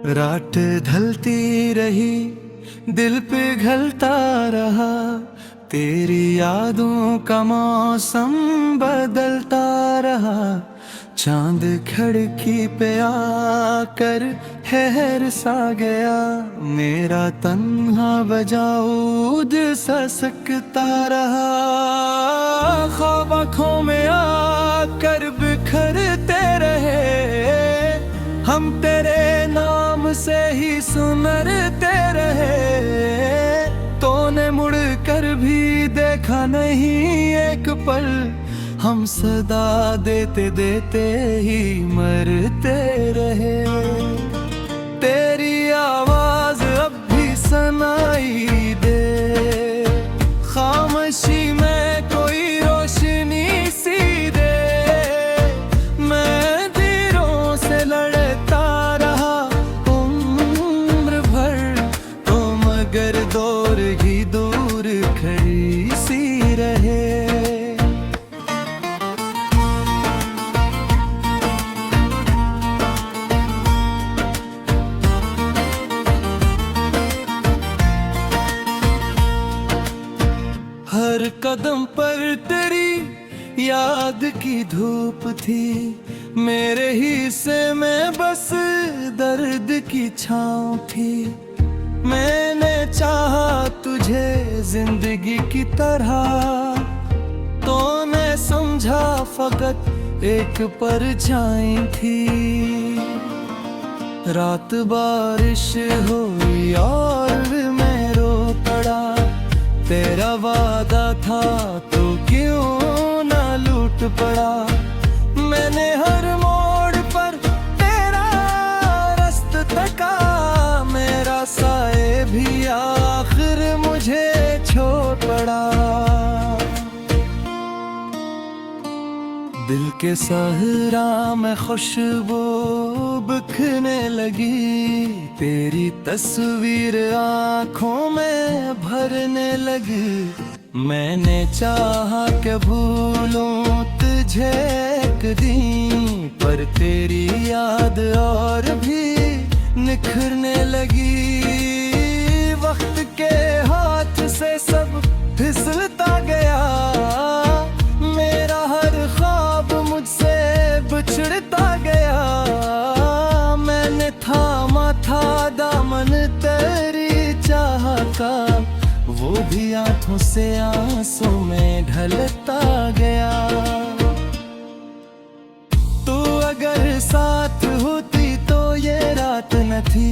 रात ढलती रही, दिल पिघलता रहा, तेरी यादों का मौसम बदलता रहा। चांद खिड़की पे आकर ठहर सा गया, मेरा तन्हा बजाऊद सा सकता रहा। ख्वाब आँखों में आकर बिखरते रहे, हम तेरे नाम से ही सुनरते रहे। तूने मुड़ कर भी देखा नहीं एक पल, हम सदा देते देते ही मरते रहे। तेरी आवाज अब भी सुनाई दे, खामोशी में कोई रोशनी सी दे। मैं तीरों से लड़ता रहा उम्र भर, तो मगर दूर ही दूर खड़ी सी रहे। हर कदम पर तेरी याद की धूप थी, मेरे हिस्से में बस दर्द की छाँव थी। मैंने चाहा तुझे जिंदगी की तरह, तूने समझा फकत एक परछाई थी। रात बारिश हुई और मैं रो पड़ा, तेरा वादा था तो क्यों ना लूट पड़ा। मैंने हर मोड़ पर तेरा रास्ता तका, मेरा साए भी आखिर मुझे छोड़ पड़ा। दिल के सहरा में खुशबू बिखरने लगी, तेरी तस्वीर आँखों में भरने लगी। मैंने चाहा कि भूलूं तुझे एक दिन, पर तेरी याद और भी निखरने लगी। वक्त के हाथ से सब फिसलता गया, मेरा हर ख्वाब मुझसे बिछड़ता गया। मैंने थामा था दामन तेरी चाह का, वो भी आंखों से आंसू में ढलता गया। तू अगर साथ होती तो ये रात न थी,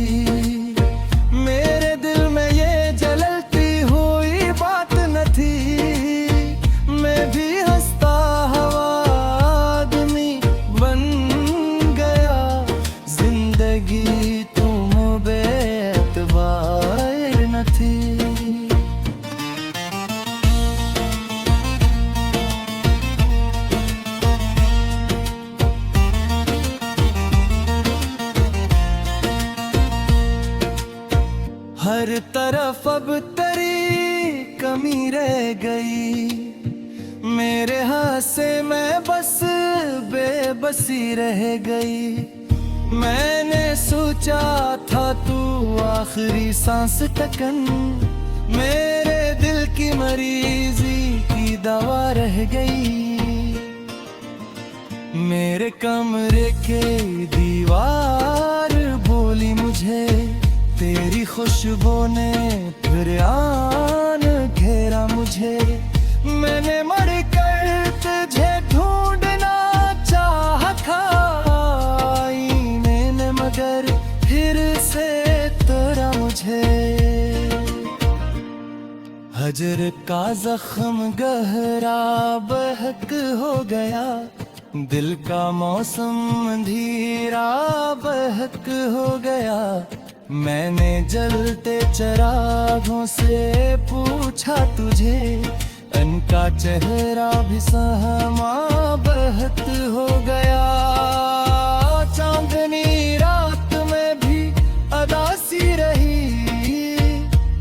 मेरे दिल में ये जलती हुई बात न थी। मैं भी हंसता हवा आदमी बन गया, जिंदगी तुम बेएतबार न थी। हर तरफ अब तेरी कमी रह गई, मेरे हाथ से मैं बस बेबसी रह गई। मैंने सोचा था तू आखिरी सांस तकन, मेरे दिल की मरीजी की दवा रह गई। मेरे कमरे के दीवार बोली मुझे, तेरी खुशबू ने फिर आन घेरा मुझे। मैंने मर कर तुझे ढूंढना चाहा था आईने, मगर फिर से तोड़ा मुझे। हजर का जख्म गहरा बहक हो गया, दिल का मौसम धीरा बहक हो गया। मैंने जलते चिरागों से पूछा तुझे, उनका चेहरा भी सहमा बहक हो गया। चांदनी रात में भी अदासी रही,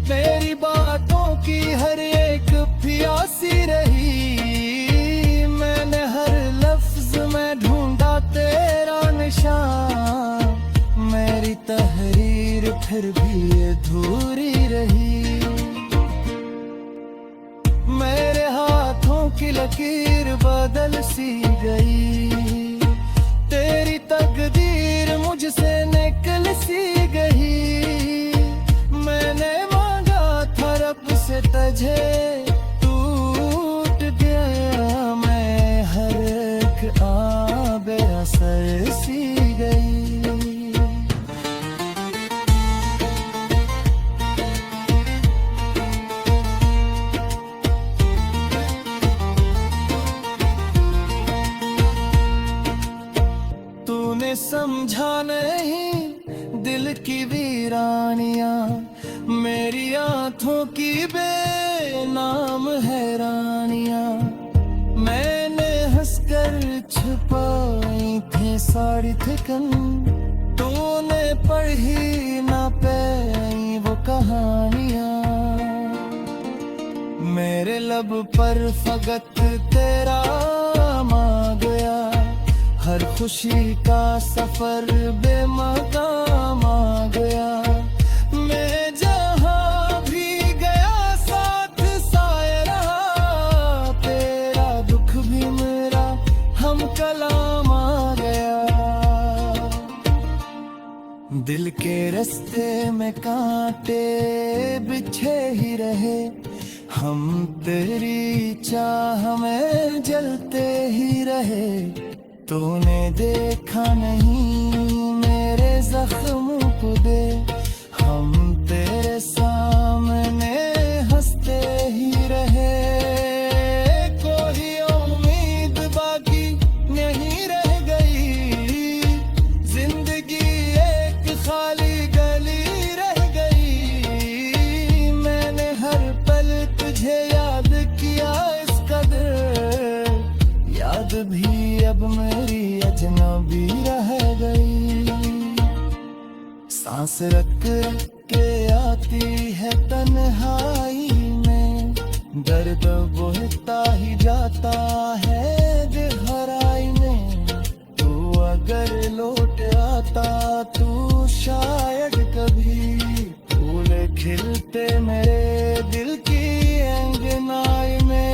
तेरी बातों की हर एक प्यासी रही। मैंने हर लफ्ज में ढूंढा तेरा निशान, मेरी तहरीर फिर भी ये अधूरी रही। मेरे हाथों की लकीर बदल सी गई, तेरी तकदीर मुझसे निकल सी गई। मैंने मांगा था रब से तुझे, टूट गया मैं हर एक आबे असर सी गई। तूने समझा नहीं दिल की वीरानियां, मेरी आंखों की बेनाम हैरानियां। मैंने हंसकर छुपाई थी सारी थकन, तूने पढ़ी ना पाई वो कहानियां। मेरे लब पर फकत तेरा आ गया, हर खुशी का सफर बेमकाम आ गया। मैं जहाँ भी गया साथ साए रहा, तेरा दुख भी मेरा हम कलाम आ गया। दिल के रास्ते में कांटे बिछे ही रहे, हम तेरी चाह में जलते ही रहे। तूने देखा नहीं मेरे जख्म को दे, हम तेरे सामने हंसते ही रहे। कोई उम्मीद बाकी नहीं रह गई, जिंदगी एक खाली गली रह गई। मैंने हर पल तुझे याद किया इस कदर, याद भी अब मेरी अजनबी रह गई। सांस रख के आती है तन्हाई में, दर्द बढ़ता ही जाता है गहराई में। तू अगर लौट आता तू शायद कभी, फूल खिलते मेरे दिल की अंगनाई में।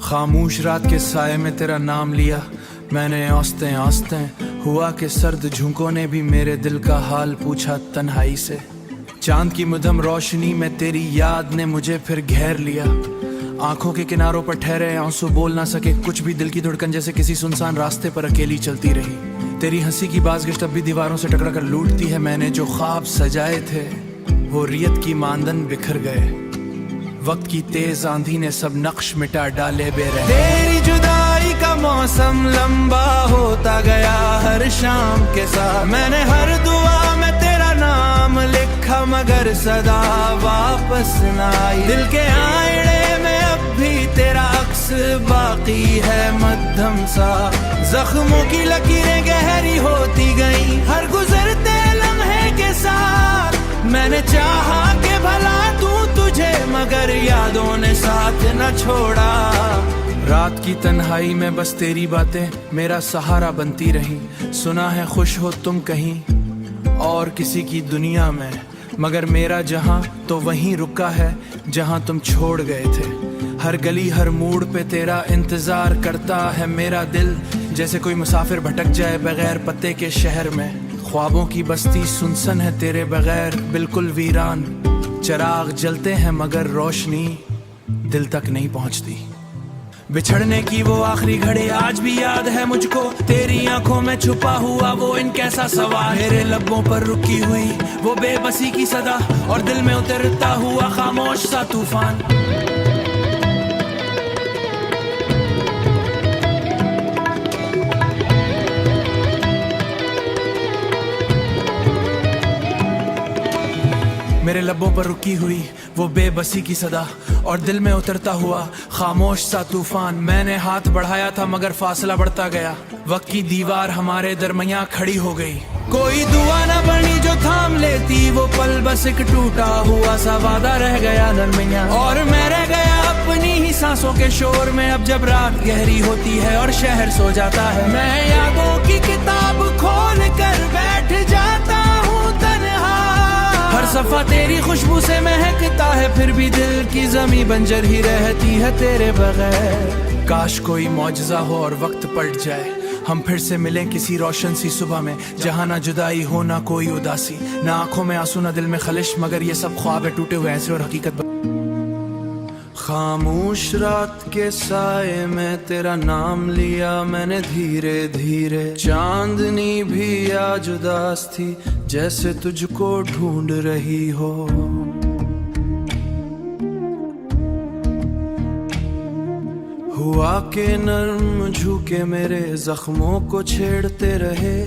खामोश रात के साए में तेरा नाम लिया मैंने, औसते औसते हुआ कि सर्द झोंकों ने भी मेरे दिल का हाल पूछा तन्हाई से। चांद की मध्यम रोशनी में तेरी याद ने मुझे फिर घेर लिया, आंखों के किनारों पर ठहरे आंसू बोल ना सके कुछ भी, दिल की धड़कन जैसे किसी सुनसान रास्ते पर अकेली चलती रही। तेरी हंसी की बाज़गिश्त अब भी दीवारों से टकरा कर लूटती है। मैंने जो ख्वाब सजाए थे वो रियत की मांदन बिखर गए, वक्त की तेज आंधी ने सब नक्श मिटा डाले बेरहम। तेरी जुदाई का मौसम लंबा होता गया हर शाम के साथ, मैंने हर दुआ में तेरा नाम लिखा मगर सदा वापस ना आई। दिल के आईने में अब भी तेरा अक्स बाकी है मध्यम सा, जख्मों की लकीरें गहरी होती गई हर गुजरते लम्हे के साथ। मैंने चाहा कि भला दूं तुझे मगर यादों ने साथ न छोड़ा। रात की तन्हाई में बस तेरी बातें मेरा सहारा बनती रही। सुना है खुश हो तुम कहीं और किसी की दुनिया में, मगर मेरा जहां तो वहीं रुका है जहां तुम छोड़ गए थे। हर गली हर मोड़ पे तेरा इंतजार करता है मेरा दिल, जैसे कोई मुसाफिर भटक जाए बगैर पते के शहर में। ख्वाबों की बस्ती सुनसन है तेरे बगैर बिल्कुल वीरान, चिराग जलते हैं मगर रोशनी दिल तक नहीं पहुंचती। बिछड़ने की वो आखिरी घड़ी आज भी याद है मुझको, तेरी आंखों में छुपा हुआ वो इन कैसा सवाल। मेरे लबों पर रुकी हुई वो बेबसी की सदा और दिल में उतरता हुआ खामोश सा तूफान। मेरे लबों पर रुकी हुई वो बेबसी की सदा और दिल में उतरता हुआ खामोश सा तूफान। मैंने हाथ बढ़ाया था मगर फासला बढ़ता गया, वक्त की दीवार हमारे दरमियां खड़ी हो गई। कोई दुआ न बनी जो थाम लेती वो पल, बस एक टूटा हुआ सा वादा रह गया नरमिया। और मैं रह गया अपनी ही सांसों के शोर में। अब जब रात गहरी होती है और शहर सो जाता है, मैं यादों की किताब खोल कर बैठ जाता हूँ तन्हा। हर सफा तेरी खुशबू से महकता है, फिर भी दिल की जमी बंजर ही रहती है तेरे बगैर। काश कोई मौजज़ा हो और वक्त पलट जाए, हम फिर से मिलें किसी रोशन सी सुबह में, जहाँ ना जुदाई हो ना कोई उदासी, ना आंखों में आंसू ना दिल में खलिश, मगर ये सब ख्वाब है टूटे हुए ऐसे और हकीकत। खामोश रात के साए में तेरा नाम लिया मैंने धीरे धीरे। चांदनी भी आज उदास थी जैसे तुझको ढूंढ रही हो। हुआ के नर्म झुके मेरे जख्मों को छेड़ते रहे,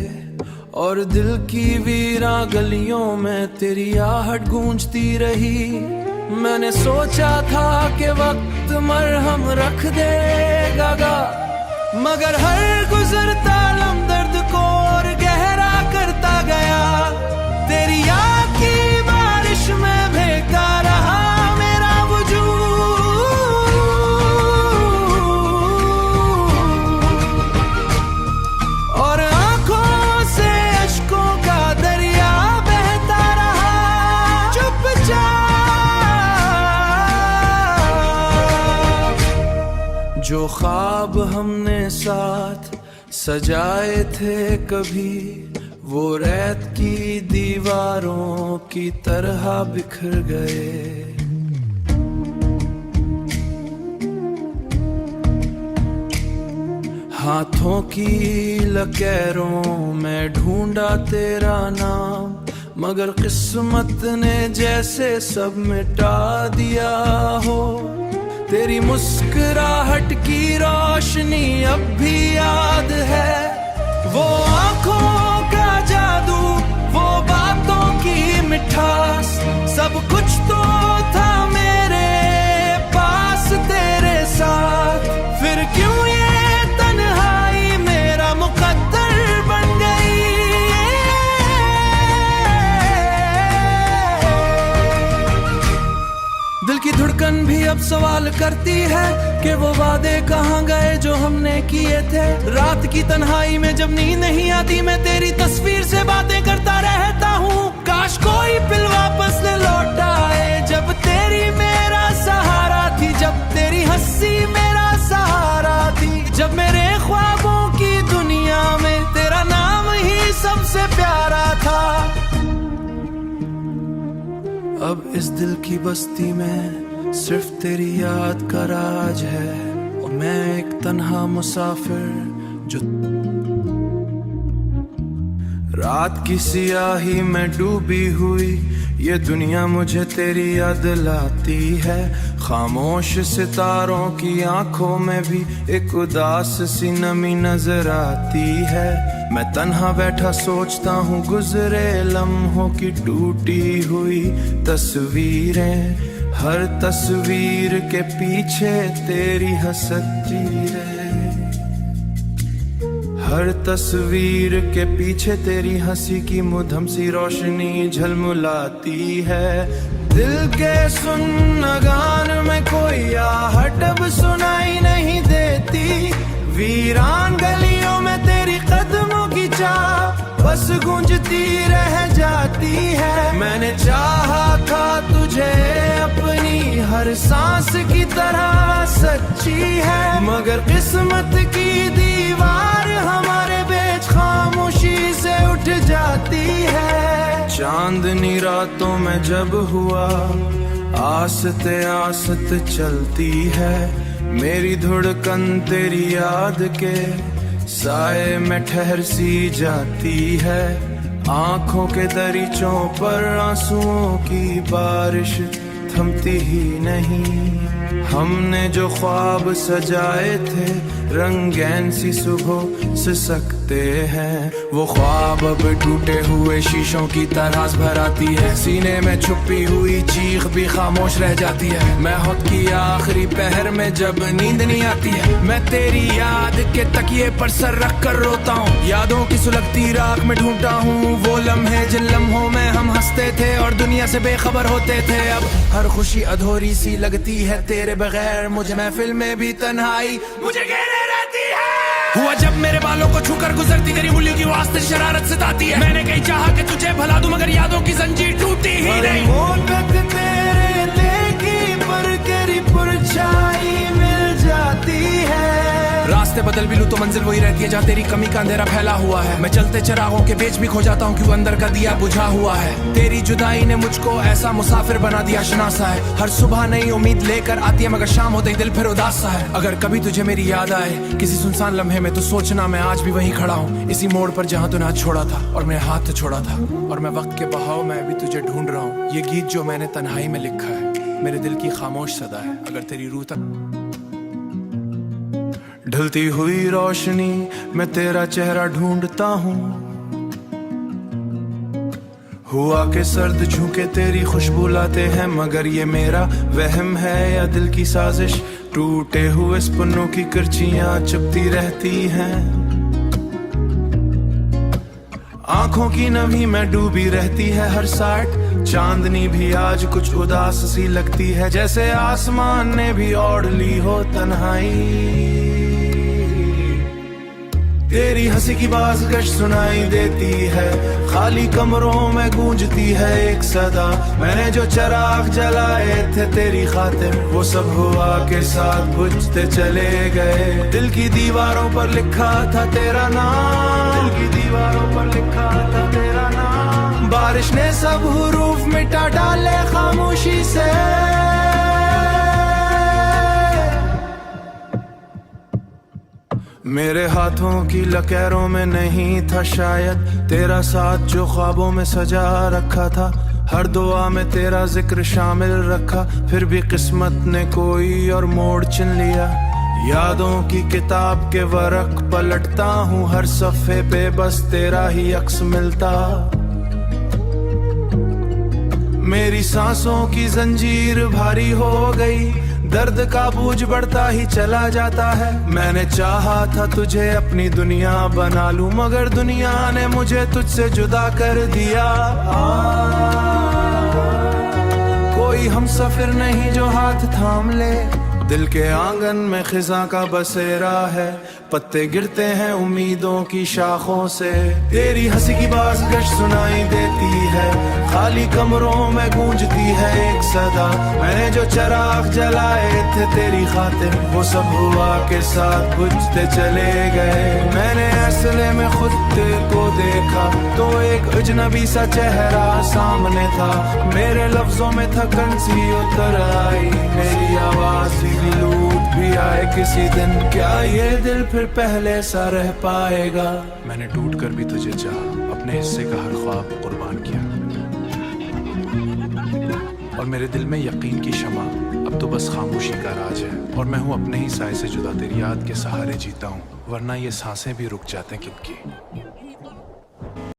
और दिल की वीरा गलियों में तेरी आहट गूंजती रही। मैंने सोचा था कि वक्त मरहम रख देगा, मगर हर गुजरता लम्हा दर्द को और गहरा करता गया। तेरी याद की बारिश में भीगता रहा मेरा वजूद, और आंखों से अश्कों का दरिया बहता रहा चुपचाप। जो ख्वाब हमने साथ सजाए थे कभी, वो रेत की दीवारों की तरह बिखर गए। हाथों की लकीरों में ढूंढा तेरा नाम, मगर किस्मत ने जैसे सब मिटा दिया हो। तेरी मुस्कुराहट की रोशनी अब भी याद है, वो आंखों का जादू, वो बातों की मिठास, सब कुछ तो था मेरे पास तेरे साथ। फिर क्यों ये तन्हाई मेरा मुकद्दर बन गई। दिल की धड़कन भी अब सवाल करती है कि वो वादे कहाँ गए जो हमने किए थे। रात की तन्हाई में जब नींद नहीं आती, मैं तेरी तस्वीर से बातें करता रहता हूँ। काश कोई पिल वापस ले लौट आए, जब तेरी मेरा सहारा थी, जब तेरी हंसी मेरा सहारा थी, जब मेरे ख्वाबों की दुनिया में तेरा नाम ही सबसे प्यारा था। अब इस दिल की बस्ती में सिर्फ तेरी याद का राज है, और मैं एक तन्हा मुसाफिर जो रात की सियाही में डूबी हुई। ये दुनिया मुझे तेरी याद लाती है। खामोश सितारों की आंखों में भी एक उदास सी नमी नजर आती है। मैं तन्हा बैठा सोचता हूँ गुजरे लम्हों की टूटी हुई तस्वीरें। हर तस्वीर के पीछे तेरी हंसती है, हर तस्वीर के पीछे तेरी हंसी की मुधम सी रोशनी झलमुलाती है। दिल के सुन्नगान में कोई आहट अब सुनाई नहीं देती। वीरान गलियों में तेरी कदमों की चाह बस गूंजती रह जाती है। मैंने चाहा था तुझे अपनी हर सांस की तरह सच्ची है, मगर किस्मत की दीवार हमारे बीच खामोशी से उठ जाती है। चांदनी रातों में जब हुआ आस्ते आस्ते चलती है। मेरी धड़कन तेरी याद के साए में ठहर सी जाती है। आंखों के दरीचों पर आंसुओं की बारिश थमती ही नहीं। हमने जो ख्वाब सजाए थे रंगैन सी सुबह से सकते हैं, वो ख्वाब अब टूटे हुए शीशों की तरह भर आती है। सीने में छुपी हुई चीख भी खामोश रह जाती है। मैं खुद की आखिरी पहर में जब नींद नहीं आती है, मैं तेरी याद के तकिए पर सर रख कर रोता हूँ। यादों की सुलगती राख में ढूंढता हूँ वो लम्हे जिन लम्हों में हम हंसते थे और दुनिया से बेखबर होते थे। अब हर खुशी अधूरी सी लगती है तेरे बगैर, मुझे महफिल में भी तन्हाई मुझे घेरे रहती है। हुआ जब मेरे बालों को छूकर गुजरती तेरी उंगलियों की वास्ते शरारत सताती है। मैंने कहीं चाहा कि तुझे भला दूं मगर यादों की जंजीर टूटी ही नहीं। मोहब्बत तेरे लेकी पर तेरी परछाई मिल जाती है। रास्ते बदल भी लूं तो मंजिल वही रहती है जहाँ तेरी कमी का अंधेरा फैला हुआ है। मैं चलते चिरागों के बीच भी खो जाता हूँ क्यों अंदर का दिया बुझा हुआ है। तेरी जुदाई ने मुझको ऐसा मुसाफिर बना दिया शनासा है। हर सुबह नई उम्मीद लेकर आती है मगर शाम होते ही दिल फिर उदास सा है। अगर कभी तुझे मेरी याद आए किसी सुनसान लम्हे में तो सोचना मैं आज भी वहीं खड़ा हूँ, इसी मोड़ पर जहाँ तूने हाथ छोड़ा था और मैं हाथ छोड़ा था। और मैं वक्त के बहाव में भी तुझे ढूंढ रहा हूँ। ये गीत जो मैंने तन्हाई में लिखा है मेरे दिल की खामोश सदा है। अगर तेरी रूह तक ढलती हुई रोशनी मैं तेरा चेहरा ढूंढता हूँ। हुआ के सर्द झुके तेरी खुशबू लाते हैं मगर ये मेरा वहम है या दिल की साजिश। टूटे हुए सपनों की करचियां चुपती रहती हैं। आंखों की नमी में डूबी रहती है हर साइड। चांदनी भी आज कुछ उदास सी लगती है जैसे आसमान ने भी ओढ़ ली हो तन्हाई। तेरी हंसी की बाज़गश सुनाई देती है, खाली कमरों में गूंजती है एक सदा। मैंने जो चिराग जलाए थे तेरी खातिर वो सब हुआ के साथ बुझते चले गए। दिल की दीवारों पर लिखा था तेरा नाम, दिल की दीवारों पर लिखा था तेरा नाम। बारिश ने सब हुरूफ मिटा डाले खामोशी से। मेरे हाथों की लकीरों में नहीं था शायद तेरा साथ जो ख्वाबों में सजा रखा था। हर दुआ में तेरा जिक्र शामिल रखा फिर भी किस्मत ने कोई और मोड़ चुन लिया। यादों की किताब के वरक पलटता हूँ, हर सफ़े पे बस तेरा ही अक्स मिलता। मेरी सांसों की जंजीर भारी हो गई, दर्द का बोझ बढ़ता ही चला जाता है। मैंने चाहा था तुझे अपनी दुनिया बना लूं मगर दुनिया ने मुझे तुझसे जुदा कर दिया। कोई हमसफर नहीं जो हाथ थाम ले, दिल के आंगन में खिजा का बसेरा है। पत्ते गिरते हैं उम्मीदों की शाखों से। तेरी हंसी की बाज़गश सुनाई देती है, खाली कमरों में गूंजती है एक सदा। मैंने जो चिराग जलाए थे तेरी खातिर वो सब हुआ के साथ बुझते चले गए। मैंने असले में खुद को देखा तो एक अजनबी सा चेहरा सामने था। मेरे लफ्जों में थकन सी उतर आई, मेरी आवाज भी लूट भी आए किसी दिन। क्या ये दिल फिर पहले सा रह पाएगा? मैंने टूट कर भी तुझे चाहा, अपने हिस्से का हर ख्वाब कुर्बान किया और मेरे दिल में यकीन की शमा अब तो बस खामोशी का राज है। और मैं हूँ अपने ही साए से जुदा, तेरी याद के सहारे जीता हूँ वरना ये सांसें भी रुक जाते किनकी।